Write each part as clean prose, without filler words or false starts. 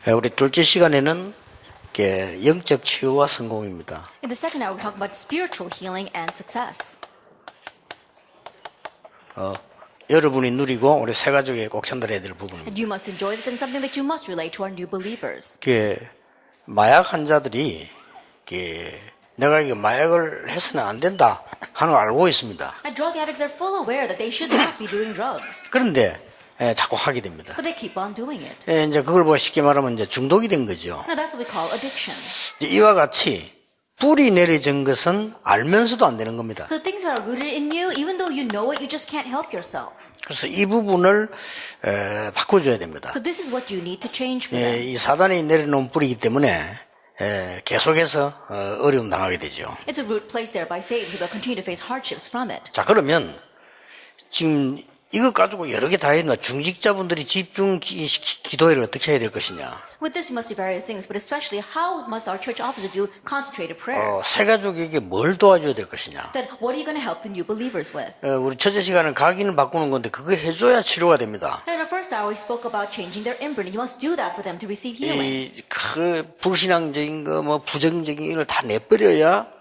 우리 둘째 시간에는 영적 치유와 성공입니다. In the second hour, we're talking about spiritual healing and success. 여러분이 누리고 우리 새 가족에 꼭 전달해야 될 부분입니다. And you must enjoy this and something that you must relate to our new believers. 마약 환자들이 내가 이게 마약을 해서는 안 된다 하는 걸 알고 있습니다. And drug addicts are full aware that they should not be doing drugs, 그런데 자꾸 하게 됩니다. but they keep on doing it. 이제 그걸 쉽게 말하면 이제 중독이 된 거죠. Now that's what we call addiction. 이와 같이 뿌리 내려진 것은 알면서도 안 되는 겁니다. So things that are rooted in you, even though you know it, you just can't help yourself. 그래서 이 부분을 바꿔줘야 됩니다. So this is what you need to change for them. 이 사단이 내려놓은 뿌리이기 때문에 계속해서 어려움 당하게 되죠. It's a root placed there by Satan, so they'll continue to face hardships from it. 자, 그러면 지금 이것 가지고 여러 개 다 했나 중직자분들이 집중 기도회를 어떻게 해야 될 것이냐. With this, we must do various things, but especially how must our church officers do concentrated prayer? 새 가족에게 뭘 도와줘야 될 것이냐. Then what are you going to help the new believers with? 우리 첫째 시간은 각인을 바꾸는 건데 그거 해줘야 치료가 됩니다. In our first hour, we spoke about changing their imprint. You must do that for them to receive healing. 불신앙적인 거, 부정적인 이걸 다 내버려야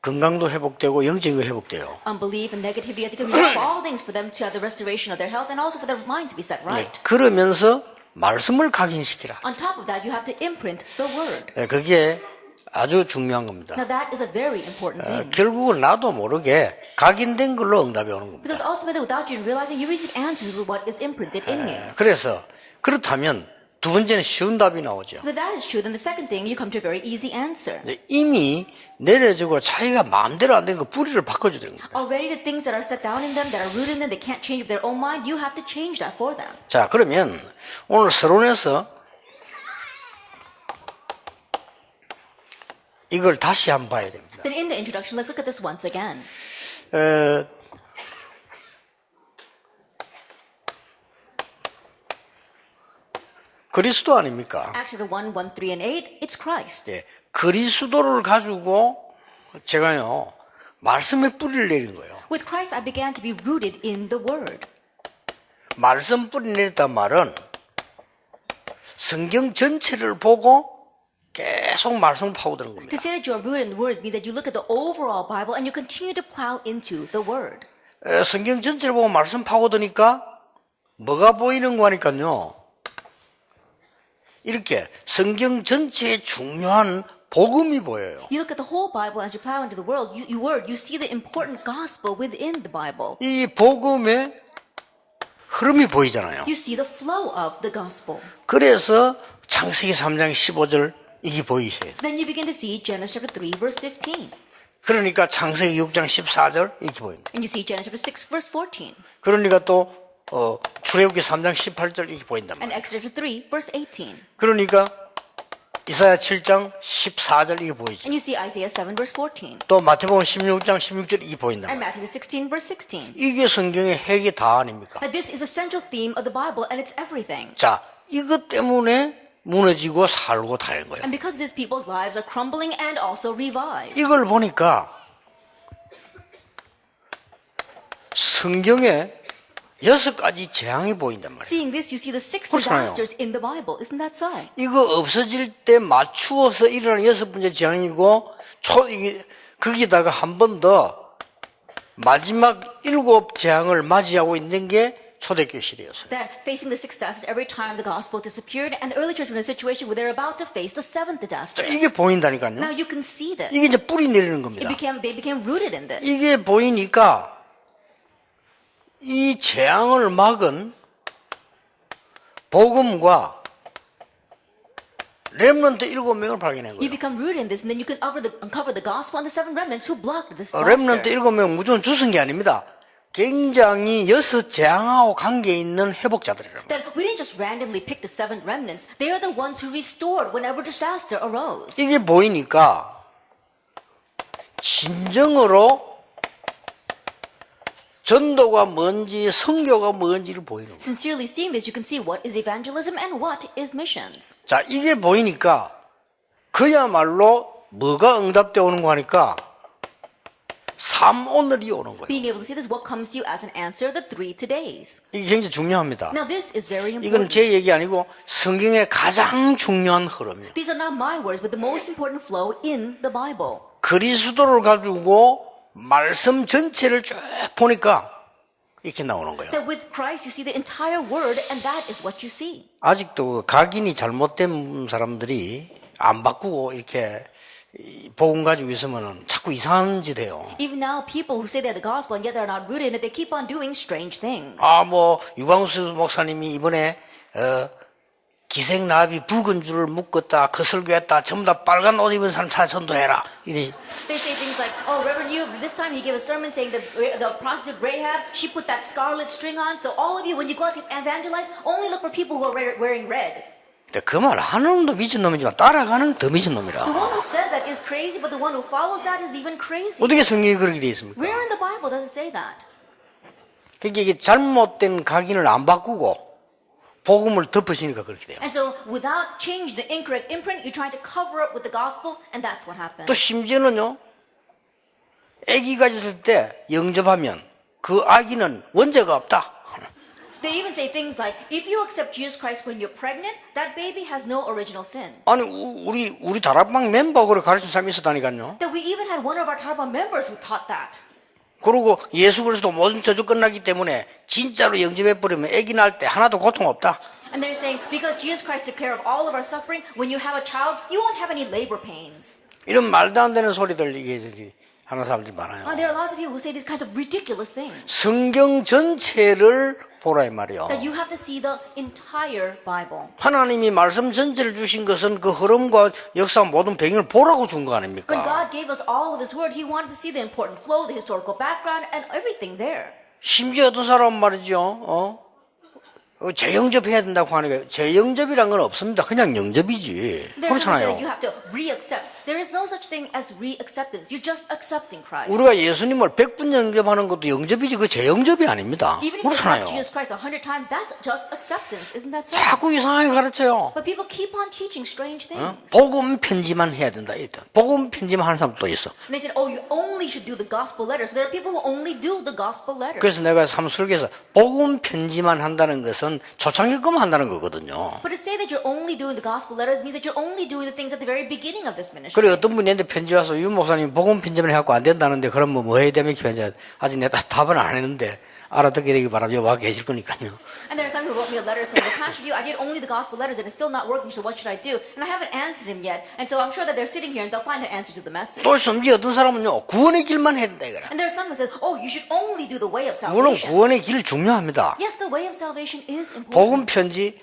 건강도 회복되고 영적인 거 회복돼요. Unbelief and negativity, they can remove all things for them to have the restoration of their health and also for their minds to be set right. 그러면서 말씀을 각인시키라. On top of that, you have to imprint the word. 그게 아주 중요한 겁니다. Now that is a very important thing. 결국은 나도 모르게 각인된 걸로 응답이 오는 겁니다. Because ultimately, without you realizing, you receive answers with what is imprinted in you. 그래서 그렇다면 두 번째는 쉬운 답이 나오죠. So that is true. Then the second thing, you come to a very easy answer. 이미 내려지고 자기가 마음대로 안 된 거 뿌리를 바꿔줘야 되는 겁니다. Already the things that are set down in them, that are rooted in them, they can't change with their own mind, you have to change that for them. 자, 그러면 오늘 서론에서 이걸 다시 한번 봐야 됩니다. Then in the introduction, let's look at this once again. 그리스도 아닙니까? Acts chapter 1, 1, 3, and 8, it's Christ. 그리스도를 가지고 제가요 말씀에 뿌리를 내린 거예요. With Christ, I began to be rooted in the Word. 말씀 뿌리 내렸단 말은 성경 전체를 보고 계속 말씀을 파고드는 겁니다. To say that you are rooted in the Word means that you look at the overall Bible and you continue to plow into the Word. 성경 전체를 보고 말씀 파고드니까 뭐가 보이는 거니까요. 이렇게 성경 전체의 중요한 복음이 보여요. You look at the whole Bible as you plow into the world, you see the important gospel within the Bible. 이 복음의 흐름이 보이잖아요. You see the flow of the gospel. 그래서 창세기 3장 15절 이게 보이세요. Then you begin to see Genesis chapter 3, verse 15. 그러니까 창세기 6장 14절 이렇게 보입니다. And you see Genesis chapter 6, verse 14. 그러니까 또 출애굽기 3장 18절 이렇게 보인단 And 말이에요. Exodus chapter 3, verse 18. 그러니까 이사야 7장 14절 이게 보이죠. And you see Isaiah 7, verse 14. 또 마태복음 16장 16절 이게 보인단 And 말이에요. Matthew 16, verse 16. 이게 성경의 핵이 다 아닙니까? Now this is a central theme of the Bible and it's everything. 자, 이것 때문에 무너지고 살고 다니는 거예요. And because these people's lives are crumbling and also revived. 이걸 보니까 성경에 6가지 재앙이 보인단 말이에요. Seeing this, you see the 6 그렇잖아요. disasters in the Bible. Isn't that so? 이거 없어질 때 맞추어서 일어나는 6번째 재앙이고 거기다가 한 번 더 마지막 7 재앙을 맞이하고 있는 게 초대교실이었어요. That facing the 6 disasters every time the gospel disappeared, and the early church were in a situation where they're about to face the 7th disaster. 이게 보인다니까요. Now you can see this. 이게 이제 뿌리 내리는 겁니다. They became rooted in this. 이게 보이니까 이 재앙을 막은 복음과 렘넌트 7명을 발견한 You 거예요. become rooted in this, and then you can uncover the gospel and the 7 remnants who blocked this 렘넌트 disaster. 7명 무조건 주선 게 아닙니다. 굉장히 6 재앙하고 관계 있는 회복자들이라고. That we didn't just randomly pick the 7 remnants. They are the ones who restored whenever disaster arose. 이게 보이니까 진정으로 전도가 뭔지 선교가 뭔지를 보이는 거예요. Sincerely seeing this, you can see what is evangelism and what is missions. 자, 이게 보이니까 그야말로 뭐가 응답되어 오는 거 하니까 3오늘이 오는 거예요. Being able to see this, what comes to you as an answer, the 3 todays. 이게 굉장히 중요합니다. Now this is very 이건 important. 제 얘기 아니고 성경의 가장 중요한 흐름이에요. These are not my words, but the most important flow in the Bible. 그리스도를 가지고 말씀 전체를 쭉 보니까 이렇게 나오는 거예요. That with Christ you see the entire word, and that is what you see. 아직도 각인이 잘못된 사람들이 안 바꾸고 이렇게 복음 가지고 있으면 자꾸 이상한 짓 해요. Even now, people who say they're the gospel and yet they're not rooted in it, they keep on doing strange things. 유광수 목사님이 이번에 기생나비 붉은 줄을 묶었다, 그 설교했다, 전부 다 빨간 옷 입은 사람 찾아 전도해라. 이래. They say things like, oh, Reverend you, this time he gave a sermon saying that the prostitute Rahab, she put that scarlet string on, so all of you, when you go out to evangelize, only look for people who are wearing red. 근데 그 말 하는 놈도 미친놈이지만 따라가는 건 더 미친놈이라. The one who says that is crazy, but the one who follows that is even crazy. 어떻게 성경이 그렇게 되어 있습니까? Where in the Bible does it say that? 그러니까 이게 잘못된 각인을 안 바꾸고 복음을 덮으시니까 그렇게 돼요. And so, without changing the incorrect imprint, you're trying to cover up with the gospel, and that's what happens. 또 심지어는요, 아기가 있을 때 영접하면 그 아기는 원죄가 없다. They even say things like, if you accept Jesus Christ when you're pregnant, that baby has no original sin. 아니 우리 다락방 멤버 그렇게 가르친 사람이 있었다니까요. That we even had one of our Tarabam members who taught that. 그리고 예수 그리스도 모든 저주 끝나기 때문에 진짜로 영접해 버리면 아기 낳을 때 하나도 고통 없다. And they're saying, because Jesus Christ took care of all of our suffering, when you have a child, you won't have any labor pains. 이런 말도 안 되는 소리들 이게 하는 사람들이 많아요. There are lots of people who say these kinds of ridiculous things. 성경 전체를 보라 이 말이요. That you have to see the entire Bible. 하나님이 말씀 전체를 주신 것은 그 흐름과 역사 모든 배경을 보라고 준 거 When 아닙니까? God gave us all of His Word, He wanted to see the important flow, the historical background, and everything there. 심지어 어떤 사람은 말이죠. 재영접해야 된다고 하니까 재영접이란 건 없습니다. 그냥 영접이지. There's something that 그렇잖아요. you have to re-accept. There is no such thing as re-acceptance. You're just accepting Christ. 우리가 예수님을 100분 영접하는 것도 영접이지 그 재영접이 아닙니다. Even if you accept 그렇잖아요. Jesus Christ 100 times, that's just acceptance. Isn't that so? 자꾸 이상하게 가르쳐요. But people keep on teaching strange things. 복음 편지만 해야 된다. 일단 복음 편지만 하는 사람도 또 있어. And they said, oh, you only should do the gospel letters. So there are people who only do the gospel letters. 그래서 내가 삼술교에서 복음 편지만 한다는 것은 초창기 것만 한다는 거거든요. But to say that you're only doing the gospel letters means that you're only doing the things at the very beginning of this ministry. 그래 어떤 분이 내한테 편지 와서 유 목사님 복음 편지만 해갖고 안 된다는데 그럼 뭐 해야 됩니까? 편지 아직 내가 답은 안 했는데 알아듣게 되기 바랍니다. 와 계실 거니까요. And there are some who wrote me a letter saying, Pastor, I did only the gospel letters and it's still not working, so what should I do? And I haven't answered him yet. And so I'm sure that they're sitting here and they'll find an answer to the message. 또 심지어 어떤 사람은요 구원의 길만 해야 된다 이거라. And there are some who said, oh, you should only do the way of 물론 salvation. 구원의 길 중요합니다. Yes, the way of salvation is important. 복음 편지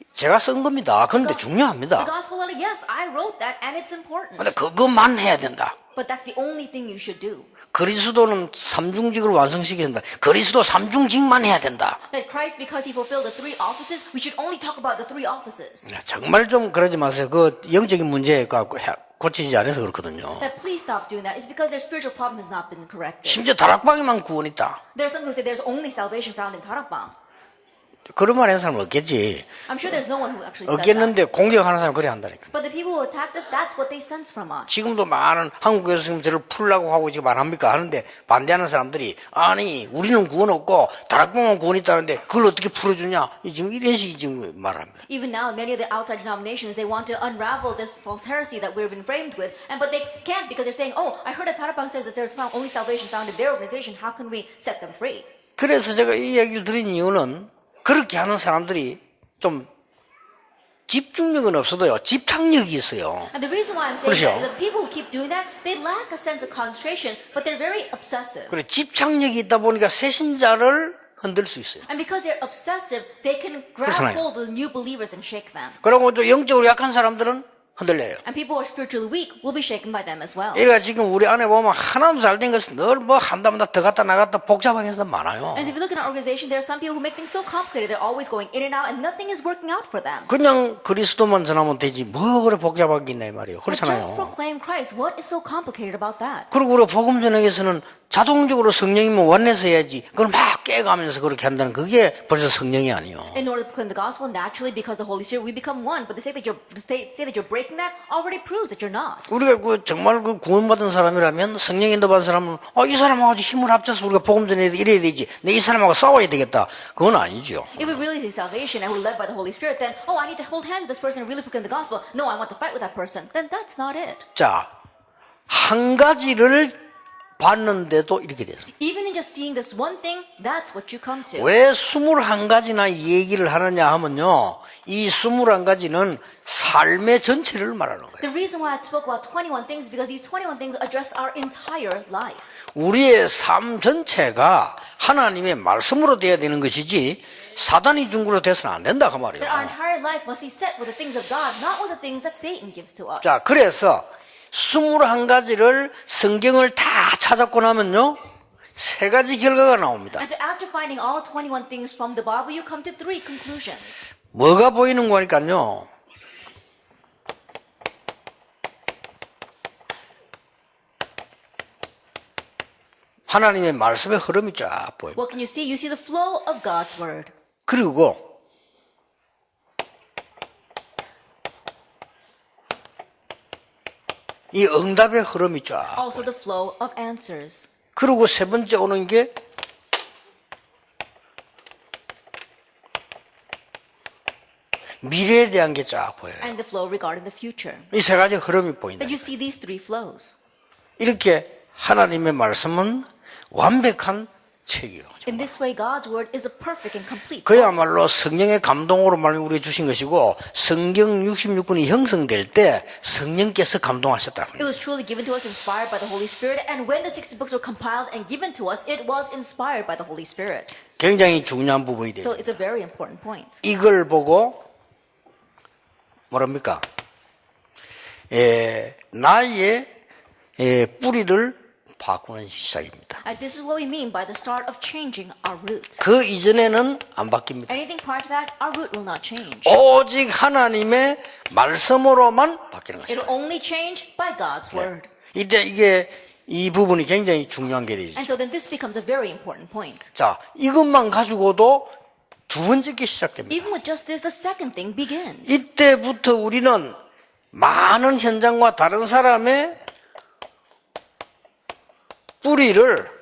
제가 쓴 겁니다. 그런데 The 중요합니다. gospel letter, yes, I wrote that and it's important. 근데 그것만 해야 된다. But that's the only thing you should do. 그리스도는 삼중직을 완성시켜야 된다. 그리스도 삼중직만 해야 된다. That Christ, because he fulfilled the 3 offices, we should only talk about the 3 offices. 정말 좀 그러지 마세요. 그 영적인 문제가 고치지 않아서 그렇거든요. That please stop doing that. It's because their spiritual problem has not been corrected. 심지어 다락방에만 구원 있다. There are some who say there's only salvation found in Tarabang. 그런 말 하는 사람은 없겠지. I'm sure there's no one who actually said that. 없겠는데 공격하는 사람 그래 한다니까. But the people who attacked us, that's what they sense from us. 지금도 많은 한국 교수님 저를 풀라고 하고 지금 안 합니까? 하는데 반대하는 사람들이 아니 우리는 구원 없고 다락방만 구원 있다는데 그걸 어떻게 풀어주냐? 지금 이런 식이 지금 말합니다. Even now, many of the outside denominations, they want to unravel this false heresy that we've been framed with, but they can't because they're saying, oh, I heard that Tarabang says that there's only salvation found in their organization. How can we set them free? 그래서 제가 이 얘기를 드린 이유는 그렇게 하는 사람들이 좀 집중력은 없어도요 집착력이 있어요. And the reason why I'm saying 그렇죠. that is that people who keep doing that, they lack a sense of concentration, but they're very obsessive. 그래 집착력이 있다 보니까 새신자를 흔들 수 있어요. And because they're obsessive, they can grab 그렇잖아요. hold of the new believers and shake them. 그리고 또 영적으로 약한 사람들은 흔들려요. And people who are spiritually weak will be shaken by them as well. 이래가 지금 우리 안에 보면 하나도 잘 된 것은 늘 뭐 한다마다 더 갔다 나갔다 복잡하게 해서 많아요. And if you look at our organization, there are some people who make things so complicated. They're always going in and out, and nothing is working out for them. 그냥 그리스도만 전하면 되지 뭐 그래 복잡하게 있나 이 말이에요. But just 그렇잖아요. proclaim Christ. What is so complicated about that? 그리고 우리 복음 전역에서는 자동적으로 성령이면 원내서 해야지. 그걸 막 깨가면서 그렇게 한다는 그게 벌써 성령이 아니요. In order to proclaim the gospel naturally, because the Holy Spirit, we become one. But to say that you're breaking that already proves that you're not. 우리가 정말 구원받은 사람이라면 성령 인도받은 사람은 이 사람하고 힘을 합쳐서 우리가 복음 전해야 이래야 되지. 내 이 사람하고 싸워야 되겠다. 그건 아니죠. If we really see salvation and we're led by the Holy Spirit, then I need to hold hands with this person and really proclaim the gospel. No, I want to fight with that person. Then that's not it. 자, 한 가지를 봤는데도 이렇게 돼서. Even in just seeing this one thing, that's what you come to. 왜 21가지나 얘기를 하느냐 하면요. 이 21가지는 삶의 전체를 말하는 거예요. The reason why I spoke about 21 things is because these 21 things address our entire life. 우리의 삶 전체가 하나님의 말씀으로 돼야 되는 것이지 사단이 준 거로 돼서는 안 된다 그 말이에요. That our entire life must be set with the things of God, not with the things that Satan gives to us. 자, 그래서 21가지를 성경을 다 찾았고 나면요. 세 가지 결과가 나옵니다. And so after finding all 21 things from the Bible, you come to 3 conclusions. 뭐가 보이는 거니까요. 하나님의 말씀의 흐름이 쫙 보여요. What can you see? You see the flow of God's word. 그리고 이 응답의 흐름이 쫙. Also the flow of answers. 그리고 세 번째 오는 게 미래에 대한 게 쫙 보여요. And the flow regarding the future. 이 세 가지 흐름이 보인다. That you see these 3 flows. 이렇게 하나님의 말씀은 완벽한 책이요. In this way, God's word is a perfect and complete. 그야말로 성령의 감동으로 말하면 우리에게 주신 것이고 성경 66권이 형성될 때 성령께서 감동하셨다는 It 거예요. was truly given to us, inspired by the Holy Spirit. And when the 60 books were compiled and given to us, it was inspired by the Holy Spirit. 굉장히 중요한 부분이 돼요. So it's a very important point. 이걸 보고 뭐랍니까? 나의 뿌리를 바꾸는 시작입니다. And this is what we mean by the start of changing our root. 그 이전에는 안 바뀝니다. Anything prior to that, our root will not change. 오직 하나님의 말씀으로만 바뀌는 It 것이죠. will only change by God's word. 이때 이 부분이 굉장히 중요한 게 되죠. And so then this becomes a very important point. 자, 이것만 가지고도 두 번째 게 시작됩니다. Even with just this, the second thing begins. 이때부터 우리는 많은 현장과 다른 사람의 뿌리를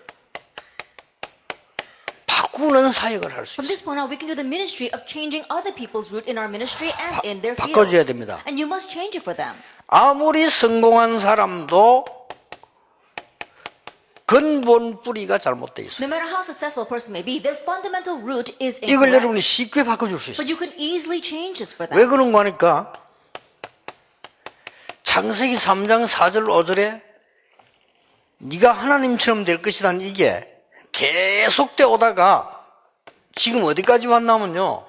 바꾸는 사역을 할 수 From 있어요. this point on, we can do the ministry of changing other people's root in our ministry and in their 바꿔줘야 fields. 됩니다. And you must change it for them. 아무리 성공한 사람도 근본 뿌리가 잘못되어 있어요. No matter how successful a person may be, their fundamental root is 이걸 incorrect. 여러분이 쉽게 바꿔줄 수 있어요. But you can easily change this for 왜 them. 그런가 하니까 창세기 3장 4절 5절에 네가 하나님처럼 될 것이란 이게 계속되어 오다가 지금 어디까지 왔냐면요.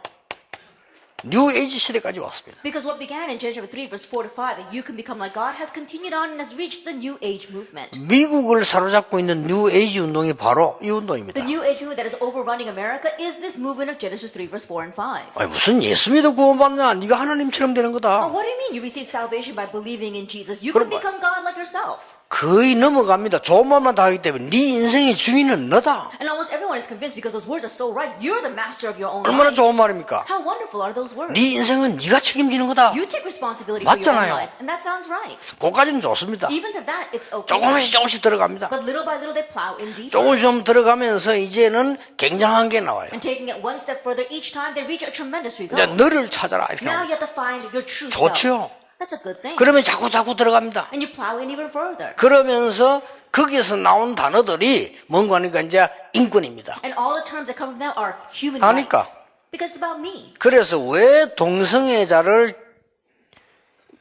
뉴 에이지 시대까지 왔습니다. Because what began in Genesis 3 verse 4 to 5, that you can become like God, has continued on and has reached the New Age movement. 미국을 사로잡고 있는 뉴 에이지 운동이 바로 이 운동입니다. The New Age movement that is overrunning America is this movement of Genesis 3 verse 4 and 5. 아니, 무슨 예수 믿어 구원받냐? 네가 하나님처럼 되는 Oh, 거다. what do you mean you receive salvation by believing in Jesus? You can 그럼 become God like yourself. 거의 넘어갑니다. 좋은 말만 다 하기 때문에 네 인생의 주인은 너다. And almost everyone is convinced because those words are so right. You're the master of your own 얼마나 life. 좋은 말입니까? How wonderful are those words? 네 인생은 네가 책임지는 거다. You take responsibility for your own 맞잖아요. life. And that sounds right. 그거까지는 좋습니다. Even to that, it's okay. 조금씩 들어갑니다. But little by little, they plow in deeper. 조금씩 좀 들어가면서 이제는 굉장한 게 나와요. And taking it one step further each time, they reach a tremendous 이제 result. 너를 찾아라 이렇게 Now 나와요. you have to find your true 좋죠. self. That's a good thing. 그러면 자꾸 들어갑니다. And you plow in even further. 그러면서 거기에서 나온 단어들이 뭔가 하니까 이제 인권입니다. And all the terms that come from them are human 하니까. rights. Because it's about me. 그래서 왜 동성애자를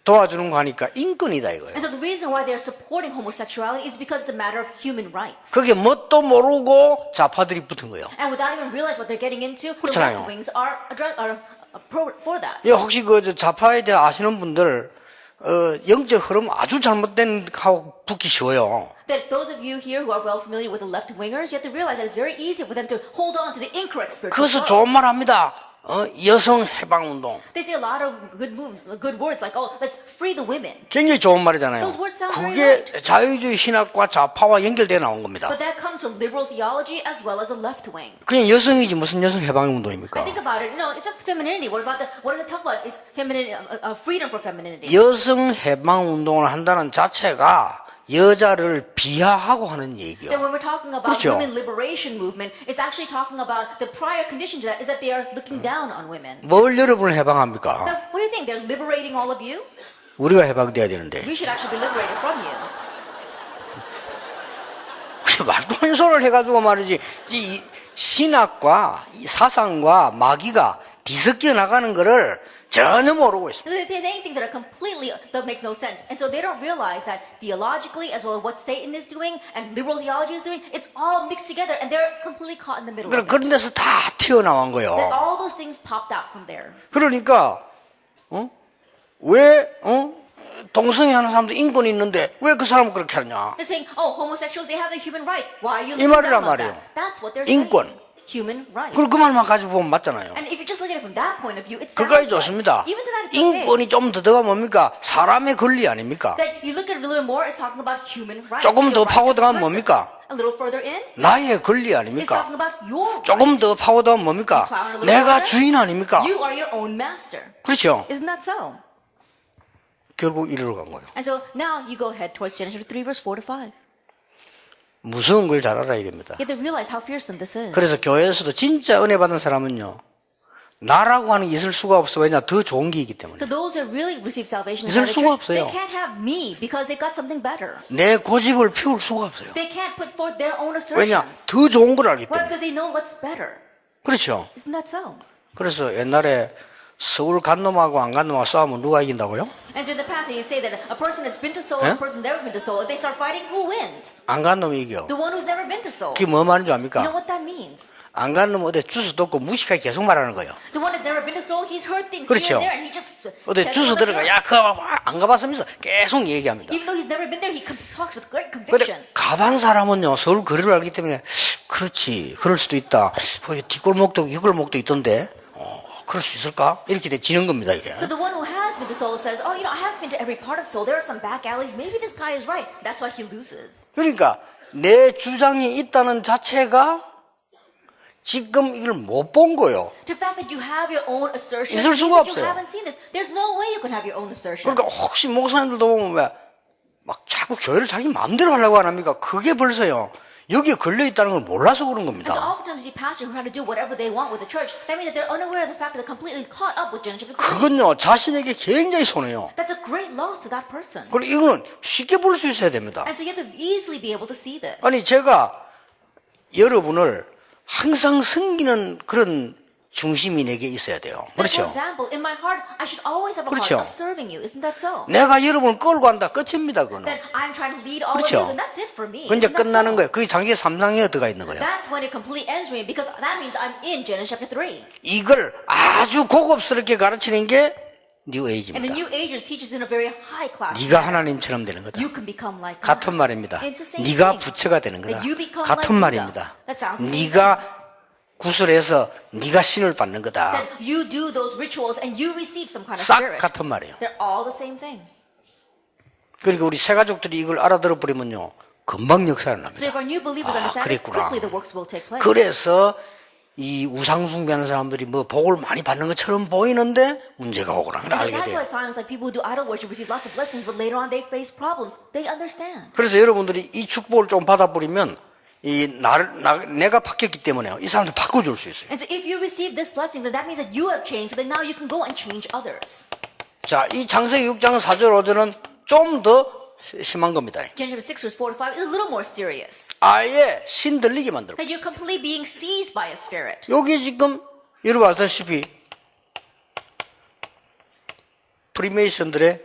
도와주는 거 하니까 인권이다 이거예요. And so the reason why they're supporting homosexuality is because it's a matter of human rights. 그게 뭣도 모르고 좌파들이 붙은 거예요. And without even realizing what they're getting into, the 그렇잖아요. left wings are for that. 예, 혹시 그 좌파에 대해 아시는 분들 영적 흐름 아주 잘못된 하고 붙기 쉬워요. That those of you here who are well familiar with the left wingers, you have to realize that it's very easy for them to hold on to the incorrect spiritual 그래서 flow. 좋은 말 합니다. 여성 해방 운동. They say a lot of good moves, good words like, oh, let's free the women. 굉장히 좋은 말이잖아요. Those words sound very 그게 자유주의 신학과 좌파와 연결되어 나온 겁니다. But that comes from liberal theology as well as a left wing. 그냥 여성이지 무슨 여성 해방 운동입니까? I think about it, it's just femininity. What do they talk about? It's femininity, freedom for femininity. 여성 해방 운동을 한다는 자체가 여자를 비하하고 하는 얘기요. Then when we're talking about 그렇죠. women liberation movement, it's actually talking about the prior condition to that is that they are looking down on women. 뭘 여러분을 해방합니까? So what do you think? They're liberating all of you? 우리가 해방돼야 되는데. We should actually be liberated from you. 말도 안 소리를 해가지고 말이지. 이 신학과 이 사상과 마귀가 뒤섞여 나가는 거를 전혀 모르고 있습니다. They're saying things that are that makes no sense. And so they don't realize that theologically, as well as what Satan is doing and liberal theology is doing, it's all mixed together and they're completely caught in the middle of it. 그런 데서 다 튀어나온 That 거예요. all those things popped out from there. 그러니까 왜 동성애하는 사람도 인권이 있는데 왜 그 사람은 그렇게 하느냐? They're saying, oh, homosexuals, they have their human rights. Why are you 이 looking 말이란 down on 말이에요. that? That's what they're 인권. saying. Human rights. 그걸 그 말만 가지고 보면 맞잖아요. And if you just look at it from that point of view, it's 그까지 좋습니다. Even to that, it's okay. 인권이 좀 더 들어가 뭡니까? 사람의 권리 아닙니까? That you look at it a little more, it's talking about human rights. 조금 더 Your rights 파고 as a 들어가면 person. 뭡니까? A little further in, 나의 권리 it's 아닙니까? talking about your 조금 rights. 더 파고 들어가면 뭡니까? Clown a little 내가 further, 주인 아닙니까? You are your own master. 그렇죠. Isn't that so? 결국 이리로 간 거예요. And so now you go ahead towards Genesis 3, verse 4 to 5. 무서운 걸 잘 알아야 됩니다. You have to realize how fearsome this is. 그래서 교회에서도 진짜 은혜 받은 사람은요, 나라고 하는 게 있을 수가 없어. 왜냐? 더 좋은 게 있기 때문에. So those who really receive salvation 있을 inside the 수가 church, they 없어요. can't have me because they've got something better. 내 고집을 피울 수가 없어요. They can't put forth their own 왜냐? assertions. 더 좋은 걸 알기 Why? 때문에. Because they know what's better. 그렇죠. Isn't that so? 그래서 옛날에 서울 간 놈하고 안 간 놈하고 싸우면 누가 이긴다고요? And so in the past, you say that a person has been to Seoul, 예? a person's never been to Seoul. If they start fighting, who wins? 안 간 놈이 이겨. The one who's never been to Seoul. 그게 뭐 말인 줄 You know 압니까? what that means? 안 간 놈은 어디 주소 듣고 무식하게 계속 말하는 거예요. The one that's never been to Seoul, he's heard things 그렇죠. here and there, and he just 어디 says 주소 what it 들어가, is. 야, 그거 안 가봤으면서 계속 얘기합니다. Even though he's never been there, he talks with great 근데 conviction. 가반 사람은요, 서울 거리를 알기 때문에, 그렇지, 그럴 수도 있다. 뒷골목도, 이골목도 있던데, 그럴 수 있을까? 이렇게 되지는 겁니다, 이게. So the one who has been to Seoul says, oh, I haven't been to every part of Seoul. There are some back alleys. Maybe this guy is right. That's why he loses. 그러니까, 내 주장이 있다는 자체가 지금 이걸 못 본 거예요. The fact that you have your own assertions 있을 means 수가 that you 없어요. haven't seen this. There's no way you can have your own assertions. 그러니까 혹시 목사님들도 보면 왜, 막 자꾸 교회를 자기 마음대로 하려고 안 합니까? 그게 벌써요. 여기에 걸려있다는 걸 몰라서 그런 And so 겁니다. oftentimes you pastors who try to do whatever they want with the church, that means that they're unaware of the fact that they're completely caught up with Genesis 3. 그건요, 자신에게 굉장히 손해요. That's a great loss to that person. 그리고 이거는 쉽게 볼 수 있어야 됩니다. And so you have to easily be able to see this. 아니, 제가 여러분을 항상 섬기는 그런 중심이 내게 있어야 돼요. And for 그렇죠? example, in my heart, I should always have a 그렇죠. heart of serving you. Isn't that so? 내가 여러분을 끌고 간다. 끝입니다, 그거는. That I'm trying to lead all of 그렇죠. you, and that's it for me. 그건 이제 Isn't that 끝나는 so? 거예요. 그게 장기 3장에 들어가 있는 거예요. That's when it completely ends for me, because that means I'm in Genesis chapter 3. 이걸 아주 고급스럽게 가르치는 게 뉴 And the 에이지입니다. New Agers teaches in a very high class. 네가 하나님처럼 되는 거다. You can become like God. 같은 말입니다. It's the same 네가 thing. 부처가 되는 거다. That you become 같은 like 말입니다. Buddha. That sounds the same 네가 구슬해서 네가 신을 받는 거다. That you do those rituals and you receive some kind of 싹 spirit. 같은 말이에요. They're all the same thing. 그러니까 우리 새 가족들이 이걸 알아들어 버리면요, 금방 역사를 납니다. So if our new believers 아, understand this, 그랬구나. quickly the works will take place. 그래서 이 우상 숭배하는 사람들이 뭐 복을 많이 받는 것처럼 보이는데 문제가 오거나 And so 알게 that's 돼요. why signs like people who do idol worship receive lots of blessings, but later on they face problems. They understand. 그래서 여러분들이 이 축복을 좀 받아버리면 내가 바뀌었기 때문에요. 이 사람들 바꿔줄 수 있어요. And so if you receive this blessing, then that means that you have changed, so that now you can go and change others. 자, 이 창세기 6장 4절 5절은 좀 더 심한 겁니다. Genesis 6 verse 4 to 5 is a little more serious. 아예 신 들리게 만들고. That you're completely being seized by a spirit. 여기 지금 여러분 아시다시피 프리메이슨들의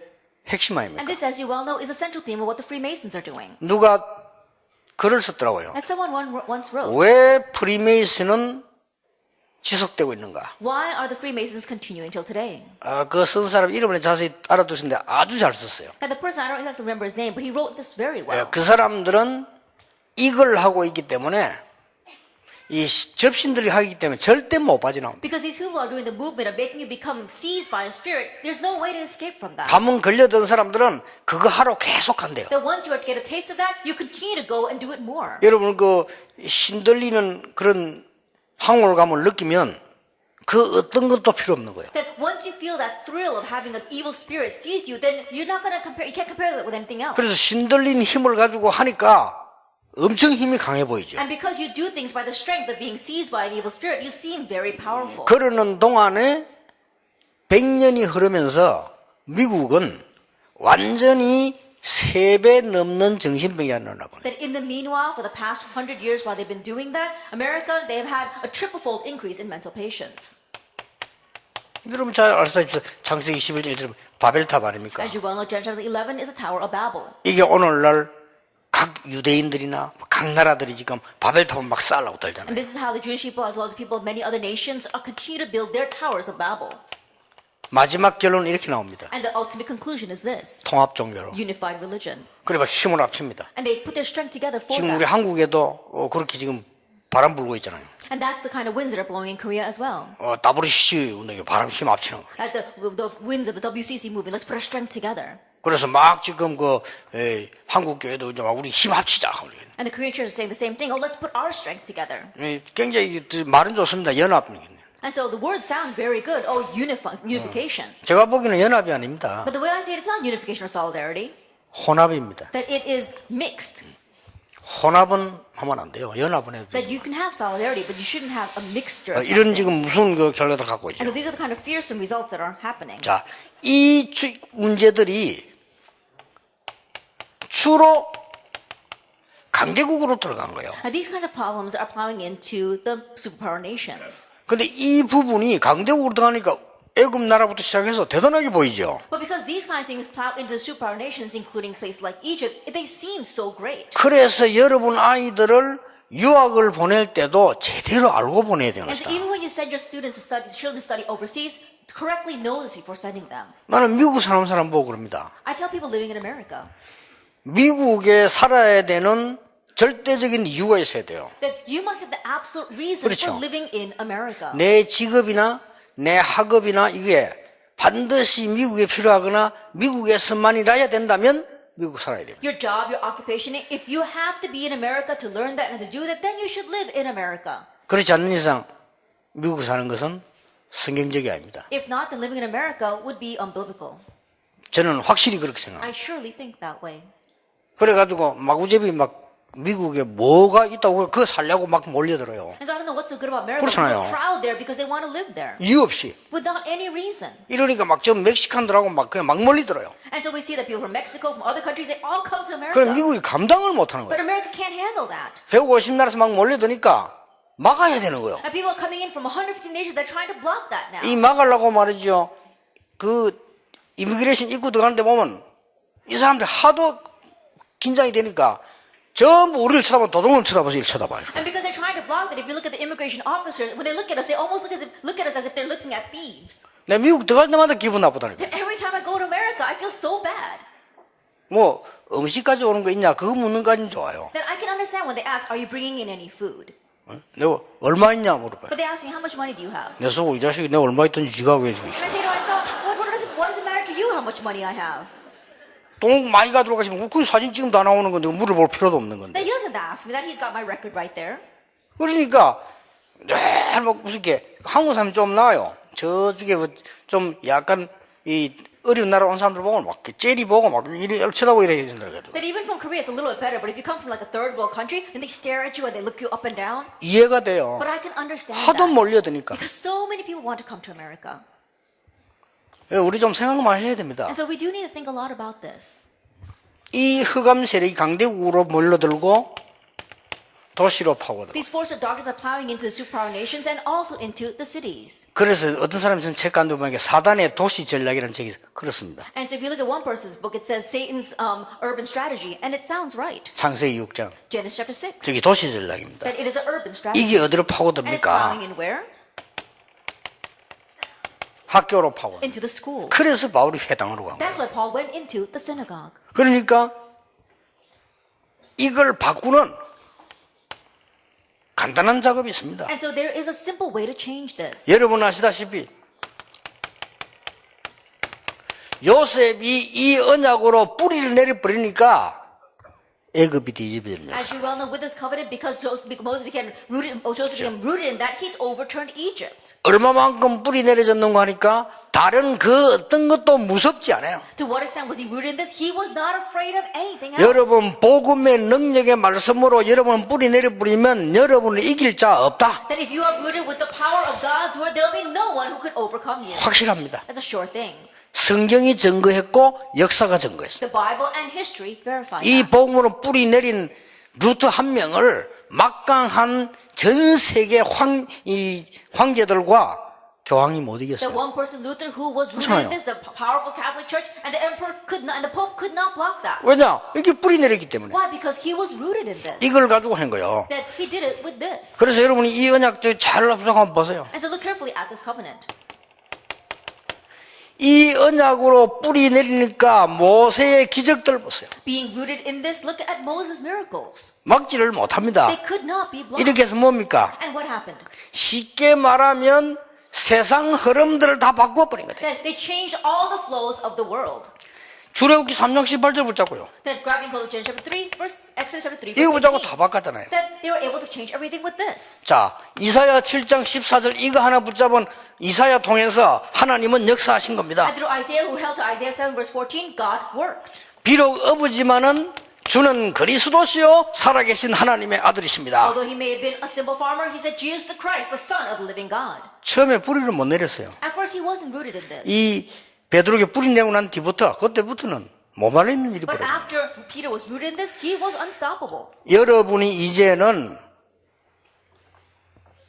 핵심 And 아닙니까? this, as you well know, is a central theme of what the Freemasons are doing. 누가 글을 썼더라고요. As someone once wrote, 왜 프리메이슨은 지속되고 있는가? why are the Freemasons continuing till today? 그 쓴 사람 이름을 자세히 알아두시는데 아주 잘 썼어요. And the person, I don't exactly remember his name, but he wrote this very well. 그 사람들은 이걸 하고 있기 때문에 이 접신들이 하기 때문에 절대 못 빠져나옵니다. Because these people are doing the movement of making you become seized by a spirit, there's no way to escape from that. 한번 걸려든 사람들은 그거 하러 계속 한대요. That once you get a taste of that, you continue to go and do it more. 여러분 그 신들리는 그런 황홀감을 느끼면 그 어떤 것도 필요 없는 거예요. That once you feel that thrill of having an evil spirit seize you, then you're not going to compare. You can't compare that with anything else. 그래서 신들린 힘을 가지고 하니까 엄청 힘이 강해 보이죠. And because you do things by the strength of being seized by an evil spirit, you seem very powerful. 그러는 동안에 100년이 흐르면서 미국은 완전히 3배 넘는 정신병이 나라고. That in the meanwhile, for the past 100 years while they've been doing that, America, they've had a triple-fold increase in mental patients. 여러분 잘 아시다시피 창세기 11장 바벨탑 아닙니까? As you well know, Genesis 11 is a Tower of Babel. 이게 오늘날 각 유대인들이나 각 나라들이 지금 바벨탑을 막 쌓으려고 들잖아요. And this is how the Jewish people, as well as the people of many other nations, are continue to build their towers of Babel. 마지막 결론은 이렇게 나옵니다. And the ultimate conclusion is this: 통합 종교로. unified religion. 그래서 힘을 합칩니다. And they put their strength together for 지금 우리 that. 한국에도 그렇게 지금 바람 불고 있잖아요. And that's the kind of winds that are blowing in Korea as well. WCC 운동이 바람 힘 합치는 거예요. At the winds of the WCC movement, let's put our strength together. 그래서 막 지금 한국 교회도 이제 막 우리 힘 합치자. And the Korean church is saying the same thing. Oh, let's put our strength together. 굉장히 말은 좋습니다. 연합. And so the words sound very good. Oh, unification. 제가 보기에는 연합이 아닙니다. But the way I see it, it's not unification or solidarity. 혼합입니다. That it is mixed. 혼합은 하면 안 돼요. 연합은 해도 That 돼요. you can have solidarity, but you shouldn't have a mixture. Of 이런 something. 지금 무슨 그 결과를 갖고 있죠. And so these are the kind of fearsome results that are happening. 자, 이 문제들이 주로 강대국으로 들어간 거예요. Now these kinds of problems are plowing into the superpower nations. 근데 이 부분이 강대국으로 들어가니까 애굽 나라부터 시작해서 대단하게 보이죠. But because these kind of things plow into the superpower nations, including places like Egypt, they seem so great. 그래서 여러분 아이들을 유학을 보낼 때도 제대로 알고 보내야 되는 And so 것이다. even when you send your students to study, children to study overseas, correctly know this before sending them. 나는 미국 사는 사람 보고 그럽니다. I tell people living in America 미국에 살아야 되는 절대적인 이유가 있어야 돼요. that you must have the absolute reason 그렇죠. for living in America. 내 직업이나 내 학업이나 이게 반드시 미국에 필요하거나 미국에서만이 나야 된다면 미국 살아야 돼요. Your job, your occupation, if you have to be in America to learn that and to do that, then you should live in America. 그렇지 않는 이상 미국 사는 것은 성경적이 아닙니다. If not, then living in America would be unbiblical. 저는 확실히 그렇게 생각합니다. I surely think that way. 그래가지고 마구잡이 막 미국에 뭐가 있다고 그거 살려고 막 몰려들어요. And so I don't know what's so good about America. 그렇잖아요. People crowd there because they want to live there 이유 없이. without any reason. 이러니까 막 저 멕시칸들하고 막 그냥 막 몰리들어요. And so we see that people from Mexico, from other countries, they all come to America. 그럼 미국이 감당을 못하는 But 거예요. America can't handle that. 150나라에서 막 몰려드니까 막아야 되는 거예요. And people are coming in from 150 nations, they're trying to block that now. 이 막으려고 말이죠. 그 이미그레이션 입구 들어가는데 보면 이 사람들 하도 긴장이 되니까 전부 우리를 쳐다보면 도둑을 쳐다봐서 이를 쳐다봐요. And because they're trying to block that, if you look at the immigration officers, when they look at us, they almost look at us as if they're looking at thieves. 내 미국 들어갈 때마다 기분 나쁘다니까. Then every time I go to America, I feel so bad. 뭐 음식까지 오는 거 있냐 그거 묻는 까지는 좋아요. Then I can understand when they ask, are you bringing in any food? 내가 얼마 있냐 물어봐요. But they ask me, how much money do you have? 내 속으로 이 자식이 내가 얼마 있던지 지가 왜 And I say to myself, what does it matter to you how much money I have? 돈 많이 가지고 가시면 그 사진 찍으면 다 나오는 건데 물어볼 필요도 없는 건데. Then he doesn't ask me that. He's got my record right there. 그러니까 뭐 무슨 게 한국 사람이 좀 나아요. 저쪽에 좀 약간 이 어려운 나라 온 사람들 보면 막 째리 보고 막 이래 쳐다보고 이래야 된다 그래도 That even from Korea, it's a little bit better. But if you come from like a third world country, then they stare at you and they look you up and down. 이해가 돼요. But I can understand 하도 that. 몰려드니까. Because so many people want to come to America. 우리 좀 생각만 해야 됩니다. And so we do need to think a lot about this. 이 흑암 세력이 강대국으로 몰려들고 도시로 파고들고. These forces of darkness are plowing into the superpower nations and also into the cities. 그래서 어떤 사람이 쓴 책 가운데 보면 사단의 도시 전략이라는 책이 그렇습니다. And so if you look at one person's book, it says Satan's urban strategy, and it sounds right. 창세기 6장. Genesis chapter 6. 저기 도시 전략입니다. That it is an urban strategy. 이게 어디로 And it's 파고듭니까? plowing in where? 학교로 파고. Into the school. 그래서 바울이 회당으로 간 거예요. That's why Paul went into the synagogue. 그러니까 이걸 바꾸는 간단한 작업이 있습니다. And so there is a simple way to change this. 여러분 아시다시피 요셉이 이 언약으로 뿌리를 내려버리니까 애굽이 뒤집어졌냐. As you well know, with this covenant, because Joseph became rooted in that, he overturned Egypt. 얼마만큼 뿌리 내려졌는가 하니까 다른 그 어떤 것도 무섭지 않아요. To what extent was he rooted in this? He was not afraid of anything else. 여러분 복음의 능력의 말씀으로 여러분 뿌리 내려버리면 여러분을 이길 자 없다. That if you are rooted with the power of God's word, there will be no one who could overcome you. 확실합니다. That's a sure thing. 성경이 증거했고 역사가 증거했어요. The Bible and history verify 이 that. 복음으로 뿌리 내린 루트 한 명을 막강한 전 세계 황제들과 교황이 못 The 이겼어요. one person, Luther, who was rooted 그렇잖아요. in this, the powerful Catholic Church, and the emperor could not, and the Pope could not block that. 왜냐? 이게 뿌리 내렸기 때문에. Why? Because he was rooted in this. 이걸 가지고 한 거예요. That he did it with this. 그래서 여러분이 이 언약 잘 합성한번 보세요. And so look carefully at this covenant. 이 언약으로 뿌리 내리니까 모세의 기적들 보세요. Being rooted in this, look at Moses' miracles. 막지를 못합니다. They could not be blocked. 이렇게 해서 뭡니까? And what happened? 쉽게 말하면 세상 흐름들을 다 바꿔버린 거예요. That they changed all the flows of the world. 출애굽기 3장 18절 붙잡고요. That grabbing hold of Genesis chapter 3, Exodus chapter 3, 이거 verse 붙잡고 18. 다 바꿨잖아요. That they were able to change everything with this. 자, 이사야 7장 14절 이거 하나 붙잡은 이사야 통해서 하나님은 역사하신 겁니다. And through Isaiah, who held to Isaiah 7 verse 14, God worked. 비록 어부지만은 주는 그리스도시요 살아계신 하나님의 아들이십니다. Although he may have been a simple farmer, he said, Jesus the Christ, the Son of the living God. 처음에 뿌리를 못 내렸어요. At first, he wasn't rooted in this. 이 베드로에게 뿌리 내고 난 뒤부터 그때부터는 몸 안에 있는 일이 But 벌어져요. after Peter was rooted in this, he was unstoppable. 여러분이 이제는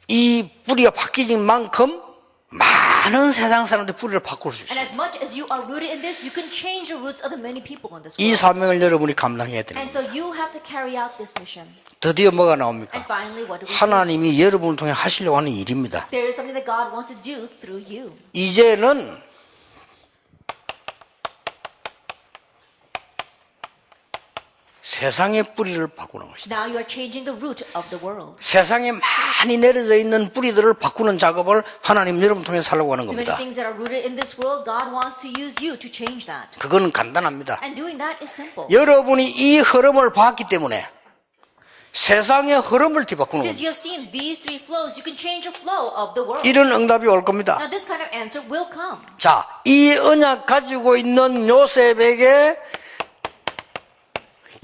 이 뿌리가 바뀌진 만큼 많은 세상 사람들의 뿌리를 바꿀 수 And 있어요. as much as you are rooted in this, you can change the roots of the many people in this 이 world. 사명을 여러분이 감당해야 돼요. And so you have to carry out this mission. 드디어 뭐가 And 나옵니까? finally, what do we see? 하나님이 여러분을 통해 하시려고 하는 일입니다. There is something that God wants to do through you. 이제는 세상의 뿌리를 바꾸는 것이다. Now you are changing the root of the world. 세상에 많이 내려져 있는 뿌리들을 바꾸는 작업을 하나님 여러분 통해 하려고 하는 The many 겁니다. things that are rooted in this world, God wants to use you to change that. 그건 간단합니다. And doing that is simple. 여러분이 이 흐름을 봤기 때문에 세상의 흐름을 뒤바꾸는 Since 겁니다. you have seen these three flows, you can change the flow of the world. 이런 응답이 올 겁니다. Now this kind of answer will come. 자, 이 언약 가지고 있는 요셉에게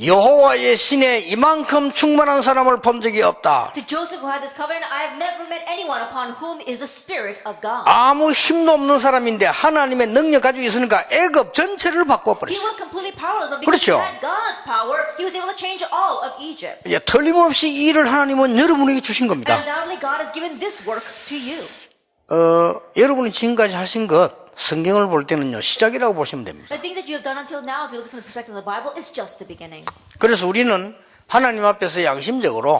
여호와의 신에 이만큼 충만한 사람을 본 적이 없다. To Joseph, who had this covenant, I have never met anyone upon whom is the Spirit of God. 아무 힘도 없는 사람인데 하나님의 능력 가지고 있으니까 애굽 전체를 He 바꿔버렸어요. was completely powerless, but because 그렇죠. he had God's power, he was able to change all of Egypt. 이제 틀림없이 이 일을 하나님은 여러분에게 주신 And 겁니다. undoubtedly, God has given this work to you. 여러분이 지금까지 하신 것 성경을 볼 때는요 시작이라고 보시면 됩니다. The things that you have done until now, if you look from the perspective of the Bible, is just the beginning. 그래서 우리는 하나님 앞에서 양심적으로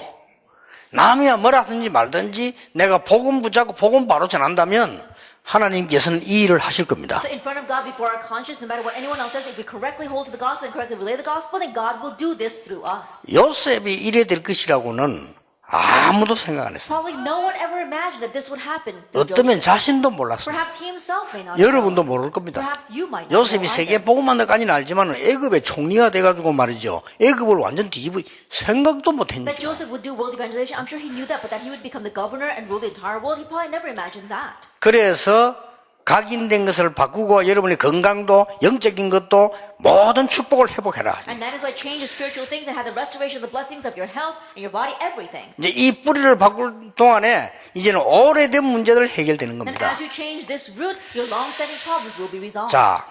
남이야 뭐라든지 말든지 내가 복음 붙잡고 복음 바로 전한다면 하나님께서는 이 일을 하실 겁니다. So in front of God, before our conscience, no matter what anyone else says, if we correctly hold to the gospel and correctly relay the gospel, then God will do this through us. 요셉이 이래 될 것이라고는 아무도 생각 안 했어요. Probably no one ever imagined that this would happen through 어쩌면 Joseph. 자신도 몰랐어요. Perhaps he himself may not. 여러분도 know. 모를 겁니다. Perhaps you might not. 요셉이 know 세계 either. 복음만 데까지는 알지만 애굽의 총리가 돼가지고 말이죠. 애굽을 완전 뒤집어 생각도 That 못했니까. Joseph would do world evangelization, I'm sure he knew that, but that he would become the governor and rule the entire world, he probably never imagined that. 그래서 각인된 것을 바꾸고 여러분의 건강도 영적인 것도 모든 축복을 회복해라. And that is why change the spiritual things and have the restoration of the blessings of your health and your body, everything. 이제 이 뿌리를 바꿀 동안에 이제는 오래된 문제들 해결되는 And 겁니다. as you change this root, your long-standing problems will be resolved. 자,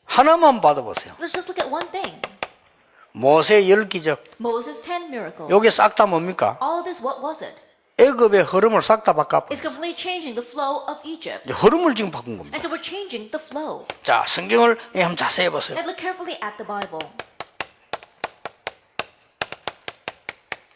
하나만 받아보세요. Let's just look at one thing. 모세 10기적. Moses' 10 miracles. 요게 싹 다 뭡니까? All this, what was it? 애굽의 흐름을 싹 다 바꿔버려. It's completely changing the flow of Egypt. 이제 흐름을 지금 바꾼 겁니다. And so we're changing the flow. 자, 성경을 한번 자세히 보세요. And look carefully at the Bible.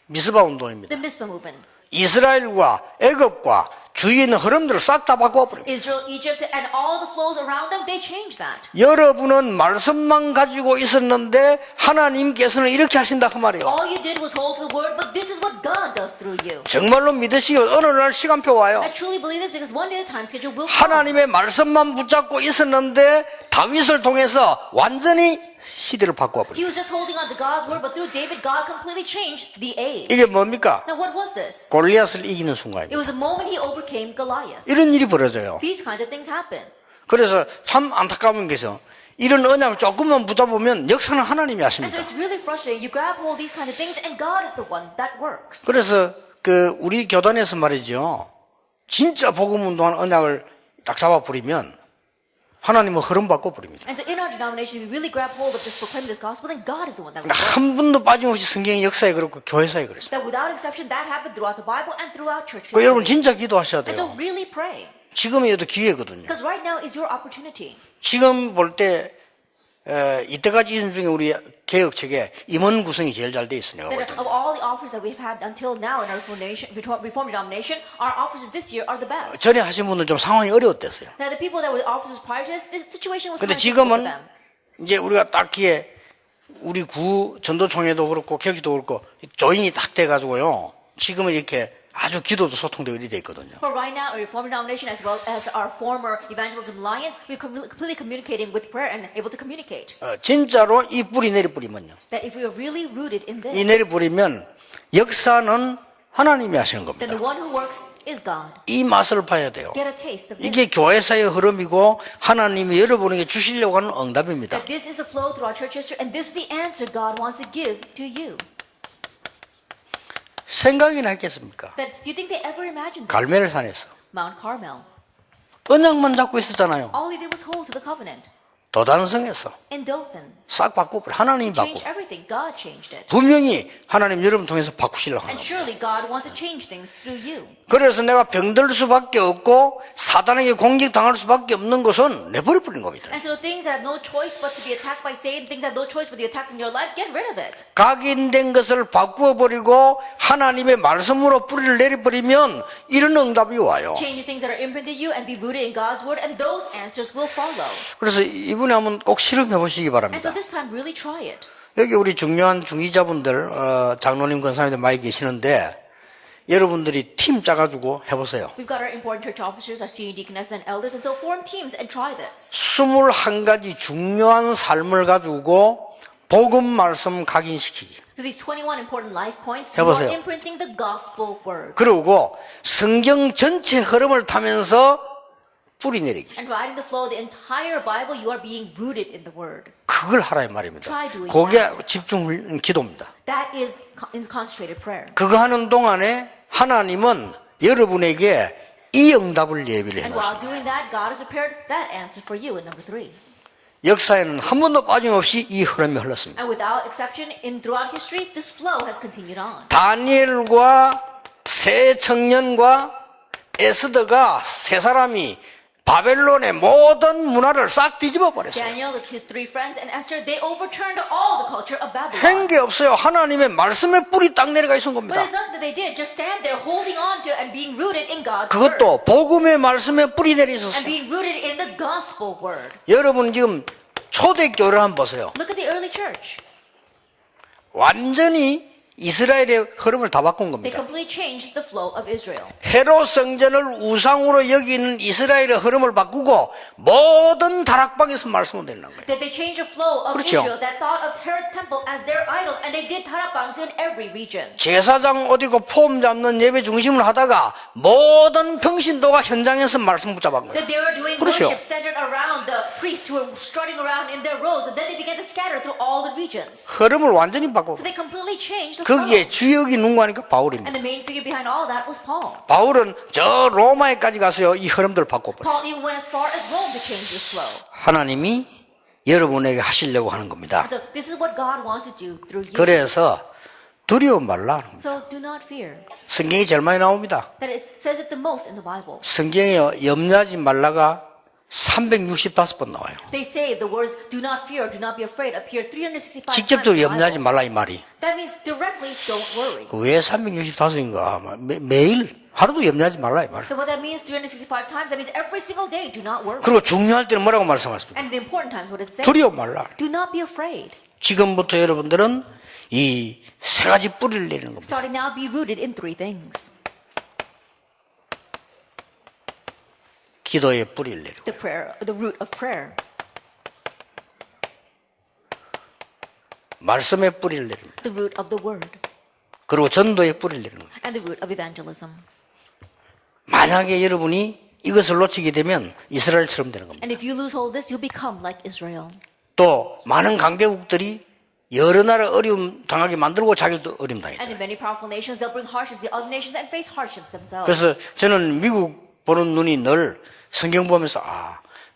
미스바 운동입니다. The Mizpah movement. 이스라엘과 애굽과 주위에 있는 흐름들을 싹 다 바꿔버립니다. Israel, Egypt, and all the flows around them, they changed that. 여러분은 말씀만 가지고 있었는데 하나님께서는 이렇게 하신다 그 말이에요. All you did was hold to the word, but this is what God does through you. 정말로 믿으시면 어느 날 시간표 와요. I truly believe this because one day the time schedule will come. 하나님의 말씀만 붙잡고 있었는데 다윗을 통해서 완전히 시대를 바꿔버려요. He was just holding on to God's word, but through David, God completely changed the age. 이게 뭡니까? Now, what was this? 골리앗을 이기는 It 순간입니다. was the moment he overcame Goliath. 이런 일이 벌어져요. These kinds of things happen. 그래서 참 안타까운 게서 이런 언약을 조금만 붙잡으면 역사는 하나님이 And so 하십니다. it's really frustrating. You grab hold of these kinds of things, and God is the one that works. 그래서 우리 교단에서 말이죠. 진짜 복음 운동하는 언약을 딱 잡아버리면 하나님은 흐름 바꿔버립니다. And so in our denomination, if we really grab hold of this, proclaiming this gospel, then God is the one that will work. 한 번도 빠짐없이 성경의 역사에 그렇고 교회사에 그랬어요. That without exception, that happened throughout the Bible and throughout church 그 여러분 history. 진짜 기도하셔야 And so 돼요. really pray. 지금이어도 기회거든요. Because right now is your opportunity. 지금 볼 때 이때까지 있은 중에 우리 개혁책에 임원 구성이 제일 잘 돼 있어요. 내가 볼 That 때는. of all the offers that we've had until now in our Reformed denomination, our officers this year are the best. 전에 하신 분들 좀 상황이 어려웠댔어요. Now the people that were officers prior to this, the situation was 근데 kind of difficult for 지금은 them. 이제 우리가 딱히에 우리 구 전도총회도 그렇고 개혁지도 그렇고 조인이 딱 돼가지고요. 지금은 이렇게 아주 기도도 소통도 이리 돼 있거든요. But right now, our Reformed denomination as well as our former Evangelism Alliance, we're completely communicating with prayer and able to communicate. 진짜로 이 뿌리 내리뿌리면요. That if we are really rooted in 이 this, 내리뿌리면 역사는 하나님이 하시는 then 겁니다. the one who works is God. 이 맛을 봐야 돼요. Get a taste of 이게 this. 교회사의 흐름이고 하나님이 여러분에게 주시려고 하는 응답입니다. That this is a flow through our church history, and this is the answer God wants to give to you. 생각이나 했겠습니까? That do you think they ever imagined this? 갈멜산에서 Mount Carmel. 언약만 잡고 있었잖아요. All he did was hold to the covenant. 도단성에서 In Dothan, 싹 바꾸고 하나님이 changed 바꾸고 everything. God changed it. 분명히 하나님 여러분 통해서 바꾸시려고 하는 And 겁니다. surely God wants to change things through you. 그래서 내가 병들 수밖에 없고 사단에게 공격당할 수밖에 없는 것은 내버려버린 겁니다. And so things that have no choice but to be attacked by Satan, things that have no choice but to be attacked in your life, get rid of it. 각인된 것을 바꾸어버리고 하나님의 말씀으로 뿌리를 내려버리면 이런 응답이 와요. Change the things that are imprinted in you and be rooted in God's word, and those answers will follow. 그래서 이번에 한번 꼭 실험해 보시기 And 바랍니다. so this time, really try it. 여기 우리 중요한 중위자분들 장로님 권사님들 많이 계시는데 여러분들이 팀 짜가지고 해보세요. We've got our important church officers, our senior deaconesses and elders, and so form teams and try this. 21가지 중요한 삶을 가지고 복음 말씀 각인시키기. So these 21 important life points, you 해보세요. are imprinting the gospel word. 그리고 성경 전체 흐름을 타면서 뿌리 내리기. And riding the flow of the entire Bible, you are being rooted in the word. 그걸 하라는 말입니다. Try doing 그게 that. 집중 기도입니다. That is concentrated prayer. 그거 하는 동안에 하나님은 여러분에게 이 응답을 예비를 And while 해놓으십니다. doing that, God has prepared that answer for you in number 3. 역사에는 한 번도 빠짐없이 이 흐름이 흘렀습니다. And without exception, throughout history, this flow has continued on. 다니엘과 세 청년과 에스더가 세 사람이 바벨론의 모든 문화를 싹 뒤집어 버렸어요. Daniel, his 3 friends, and Esther, they overturned all the culture of Babylon. 한 게 없어요. 하나님의 말씀에 뿌리 딱 내려가 있는 But 겁니다. it's not that they did, just stand there holding on to and being rooted in God's word. 그것도 복음의 말씀에 뿌리 내려 And 있었어요. being rooted in the gospel word. 여러분 지금 초대교회를 한번 보세요. Look at the early church. 완전히 이스라엘의 흐름을 다 바꾼 They 겁니다. completely changed the flow of Israel. 헤롯 성전을 우상으로 여기는 이스라엘의 흐름을 바꾸고 모든 다락방에서 말씀을 내는 거예요. That they changed the flow of 그렇죠. Israel that thought of Herod's temple as their idol, and they did tarabangs in every region. 제사장 어디고 폼 잡는 예배 중심을 하다가 모든 평신도가 현장에서 말씀 붙잡은 거예요. That they were doing 그렇죠. worship centered around the priests who were strutting around in their robes, and then they began to scatter through all the regions. 흐름을 완전히 바꾸고 So they completely changed the flow. 거기에 주역이 누구하니까 바울입니다. And the main figure behind all that was Paul. 바울은 저 로마에까지 가서요 이 흐름들을 바꿔버렸어요. Paul even went as far as Rome to change this flow. 하나님이 여러분에게 하시려고 하는 겁니다. So this is what God wants to do through you. 그래서 두려워 말라. So do not fear. 성경이 제일 많이 나옵니다. That it says it the most in the Bible. 성경에 염려하지 말라가 365번 나와요. They say the words "do not fear, do not be afraid" appear 365 직접적으로 times. in the 염려하지 Bible. 말라 이 말이. That means directly don't worry. 왜 365인가? 매일 하루도 염려하지 말라 이 말. So what that means 365 times, that means every single day do not worry. 그리고 중요할 때는 뭐라고 말씀하십니까? And the important times, what it says, 두려워 말라. do not be afraid. 지금부터 여러분들은 이 세 가지 뿌리를 내리는 겁니다. Starting now, be rooted in three things. 기도의 뿌리를 내리고, The root of prayer, 말씀의 뿌리를 내립니다. the root of the word, 그리고 전도의 뿌리를 내리는 겁니다. and the root of evangelism. 만약에 여러분이 이것을 놓치게 되면 이스라엘처럼 되는 겁니다. And if you lose hold of this, you'll become like Israel. 또 많은 강대국들이 여러 나라 어려움 당하게 만들고 자기도 어려움 And 당했죠. in many powerful nations, they'll bring hardships to other nations and face hardships themselves. 그래서 저는 미국 보는 눈이 늘 성경 보면서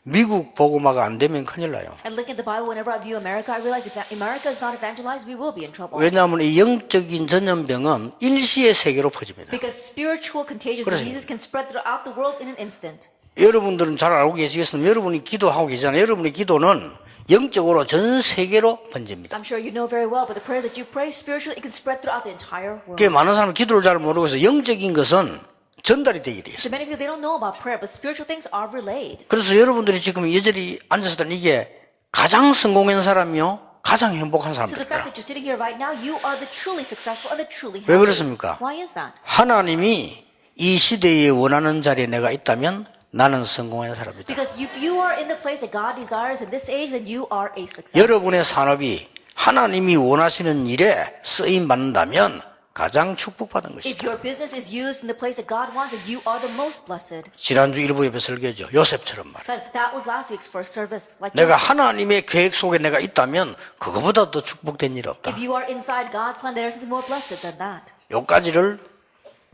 미국 복음화가 안 되면 큰일 나요. And looking at the Bible, whenever I view America, I realize if America is not evangelized, we will be in trouble. 왜냐하면 이 영적인 전염병은 일시의 세계로 퍼집니다. Because spiritual contagious 그래서- diseases can spread throughout the world in an instant. 여러분들은 잘 알고 계시겠지만 여러분이 기도하고 계시잖아요. 여러분의 기도는 영적으로 전 세계로 번집니다. I'm sure you know very well, but the prayers that you pray spiritually, it can spread throughout the entire world. 그 많은 사람은 기도를 잘 모르고 있어요. 영적인 것은 전달이 되게 돼 있어요. So many people, they don't know about prayer, but spiritual things are relayed. 그래서 여러분들이 지금 여전히 앉아서 이게 가장 성공한 사람이요, 가장 행복한 So the fact 사람들이에요. that you're sitting here right now, you are the truly successful and the truly 왜 happy. 그렇습니까? Why is that? 하나님이 이 시대에 원하는 자리에 내가 있다면 나는 성공한 사람이다. Because if you are in the place that God desires in this age, then you are a success. 여러분의 산업이 하나님이 원하시는 일에 쓰임 받는다면 가장 축복받은 If 것이다. your business is used in the place that God wants, then you are the most blessed. 지난주 일부 예배 설교죠. 요셉처럼 말이에요. That was last week's first service. Like 내가 Joseph. 하나님의 계획 속에 내가 있다면 그거보다 더 축복된 일 없다. If you are inside God's plan, there is something more blessed than that. 요까지를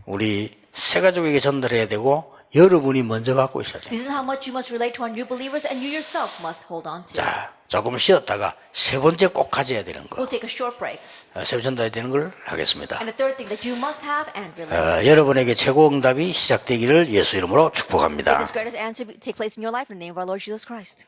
우리 새 가족에게 전달해야 되고 여러분이 먼저 갖고 있어야 돼요. This is how much you must relate to our new believers, and you yourself must hold on to. 자, 조금 쉬었다가 세 번째 꼭 가져야 되는 거, We'll take a short break. 세 번째 전달해야 되는 걸 하겠습니다. And the third thing that you must have and relate. 여러분에게 최고 응답이 시작되기를 예수 이름으로 May 축복합니다. this greatest answer take place in your life in the name of our Lord Jesus Christ.